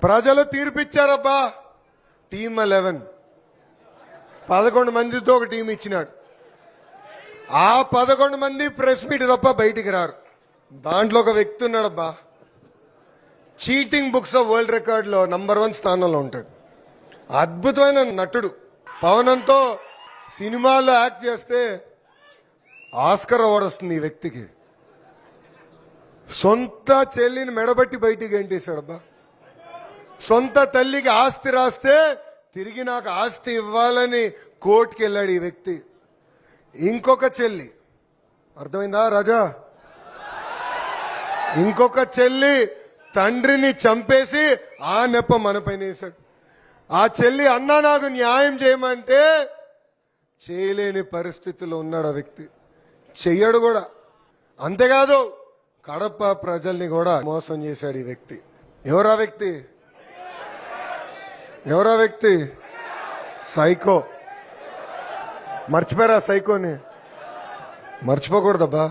ప్రజలు తీర్పిచ్చారబ్బా. టీమ్ 11 11 మందితో ఒక టీం ఇచ్చినాడు. ఆ 11 మంది ప్రెస్ మీట్ తప్ప బయటికి రారు. దాంట్లో ఒక వ్యక్తి ఉన్నాడబ్బా, cheating books of world record లో నంబర్ 1 స్థానంలో ఉంటాడు. అద్భుతమైన నటుడు. పవనంతో సినిమాల్లో యాక్ట్ చేస్తే ఆస్కర్ అవార్డు వస్తుంది ఈ వ్యక్తికి. సొంత చెల్లిని మెడబట్టి బయటికి గెంటేశాడబ్బా. సొంత తల్లికి ఆస్తి రాస్తే తిరిగి నాకు ఆస్తి ఇవ్వాలని కోర్టుకి వెళ్ళాడు ఈ వ్యక్తి. ఇంకొక చెల్లి, అర్థమైందా రాజా? ఇంకొక చెల్లి తండ్రిని చంపేసి ఆ నెప్ప మనపైన వేశాడు. ఆ చెల్లి అన్నా నాకు న్యాయం చేయమంటే చేయలేని పరిస్థితిలో ఉన్నాడు ఆ వ్యక్తి. చెయ్యడు కూడా. అంతేకాదు కడప ప్రజల్ని కూడా మోసం చేశాడు ఈ వ్యక్తి. ఎవరా వ్యక్తి? ఎవరా వ్యక్తి? సైకో. మర్చిపోయారా సైకోని? మర్చిపోకూడదబ్బా.